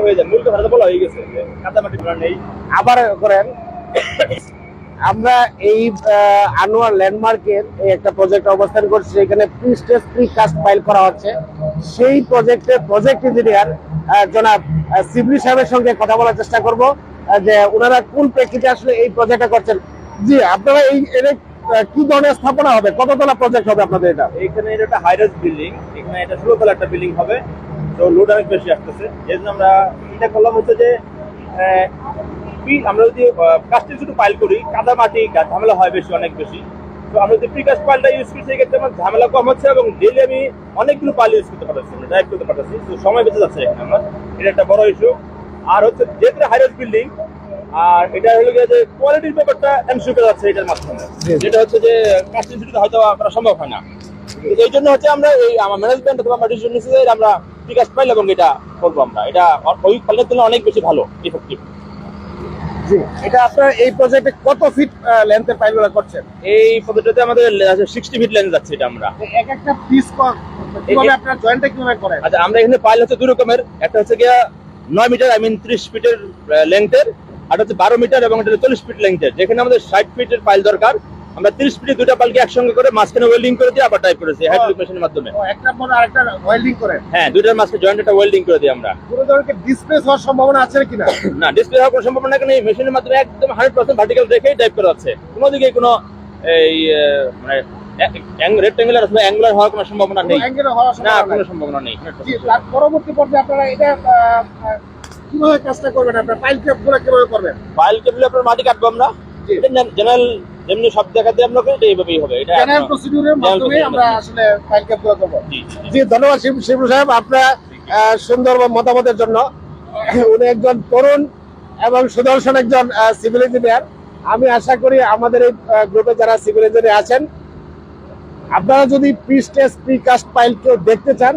হয়ে যায়, মূল কথাটা বলা হয়ে গেছে, কাদামাটি নেই। আবার করেন, আমরা এই আনোয়ার ল্যান্ডমার্কের একটা প্রজেক্ট অবস্থান করছি, এখানে pre stage precast pile করা হচ্ছে। সেই প্রজেক্টের প্রজেক্ট ইঞ্জিনিয়ার জনাব শিবলি সাহেবের সঙ্গে কথা বলার চেষ্টা করব যে ওনারা কোন প্রেক্ষিতে আসলে এই প্রজেক্টটা করছেন। জি, আপনারা এই কি ধরনের স্থাপনা হবে, কততলা প্রজেক্ট হবে আপনাদের? এখানে এটা একটা হাই রাইজ বিল্ডিং, এখানে এটা 16 তলা একটা বিল্ডিং হবে, তো লোড অনেক বেশি আসতেছে। এই জন্য আমরা এটা করলাম হচ্ছে যে আমরা যদি কাস্টিং শুধু পাইল করি, কাদা মাটি ঝামেলা হয় বেশি, অনেক বেশি। তো আমরা যদি প্রিকাস্ট পাইলটা ইউজ করছি, সেক্ষেত্রে আমার ঝামেলা কম হচ্ছে এবং ডেলি আমি অনেকগুলো পাইল ইউজ করতে পারছি, ড্রাইভ করতে পারছি, তো সময় বেঁচে যাচ্ছে এখানে আমার। এটা একটা বড় ইস্যু। আর হচ্ছে যেহেতু হাই রাইজ বিল্ডিং, আর এটা হলো গিয়ে যে কোয়ালিটির ব্যাপারটা এনশিওর করা যাচ্ছে এটার মাধ্যমে, যেটা হচ্ছে যে কাস্টিং শুধু হয়তো করা সম্ভব হয় না। এই জন্য হচ্ছে আমরা এই আমার ম্যানেজমেন্ট অথবা আমার ডিসিশন নিচ্ছি যে আমরা প্রিকাস্ট পাইল এবং এটা করবো আমরা, এটা ওই পাইলের তুলনায় অনেক বেশি ভালো ইফেক্টিভ। জি, এটা আপনার এই প্রজেক্টে কত ফিট লেন্থের পাইপগুলো করছেন? এই প্রজেক্টে আমাদের 60 ফিট লেন্থ যাচ্ছে এটা। আমরা এক একটা পিস কিভাবে আপনারা জয়েন্টটা কিভাবে করেন? আচ্ছা, আমরা এখানে পাইল হচ্ছে দুই রকমের, একটা হচ্ছে গিয়া 9 মিটার 30 ফিটের লেন্থের, আর হচ্ছে 12 মিটার এবং এটা 40 ফিট লেন্থের। যেখানে আমাদের 60 ফিটের পাইল দরকার, আমরা 30 ফিটে দুইটা পাইলকে একসঙ্গে করে মাঝখানে ওয়েল্ডিং করে দিয়ে আবার টাইপ করেছি হাইড্রোলিক মেশিনের মাধ্যমে। একটা পর আরেকটা ওয়েল্ডিং করেন? হ্যাঁ, দুইটার মাঝখানে জয়েন্ট একটা ওয়েল্ডিং করে দিই আমরা। পুরো ধরনের ডিসপ্লেস হওয়ার সম্ভাবনা আছে কিনা? না, ডিসপ্লে হওয়ার কোনো সম্ভাবনা নেই, কারণ এই মেশিনের মাধ্যমে একদম 100% ভার্টিক্যাল রেখেই টাইপ করা আছে। কোনো দিকে কোনো এই মানে রেক্ট্যাঙ্গুলার অথবা অ্যাঙ্গুলার হওয়ার কোনো সম্ভাবনা নেই। না, কোনো সম্ভাবনা নেই। তার পরবর্তী পর্যায়ে আপনারা এটা কিভাবে কাজটা করবেন? আপনারা পাইল কেবলগুলো কিভাবে করবেন? পাইল কেবল আপনার মাটি কাটবো আমরা, এটা জেনারেল যেমনি সব জায়গাতে আমরা করি, এটা এইভাবেই হবে। এটা জেনারেল প্রসিডিউরের মাধ্যমে আমরা আসলে পাইল কেবলগুলো করব। জি, ধন্যবাদ শিবলু সাহেব আপনার সুন্দর মতামতের জন্য। উনি একজন তরুণ এবং সুদর্শন একজন সিভিল ইঞ্জিনিয়ার। আমি আশা করি আমাদের এই গ্রুপে যারা সিভিল ইঞ্জিনিয়ার আছেন, আপনারা যদি pre stage precast pile কেউ দেখতে চান,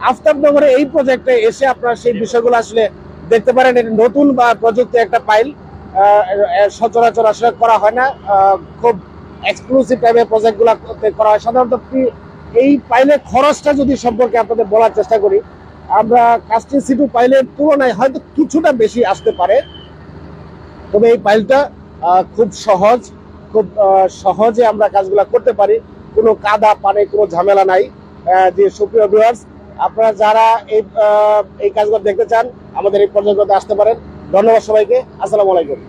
আফতাবনগরে এই প্রজেক্টে এসে আপনারা সেই বিষয়গুলো আসলে দেখতে পারেন। এটা নতুন বা প্রযুক্তি একটা পাইল, সচরাচর আসলে করা হয় না, খুব এক্সক্লুসিভ টাইপের প্রজেক্টগুলো করা হয় সাধারণত। এই পাইলের খরচটা যদি সম্পর্কে আপনাদের বলার চেষ্টা করি, আমরা কাস্টিং সিটু পাইলের তুলনায় হয়তো কিছুটা বেশি আসতে পারে, তবে এই পাইলটা খুব সহজে আমরা কাজগুলো করতে পারি, কোনো কাদা পানি কোনো ঝামেলা নাই। যে সুপ্রিয় ভিউয়ার্স, আপনারা যারা এই কাজগুলো দেখতে চান আমাদের এই পর্যায়ে আসতে পারেন। ধন্যবাদ সবাইকে, আসসালামু আলাইকুম।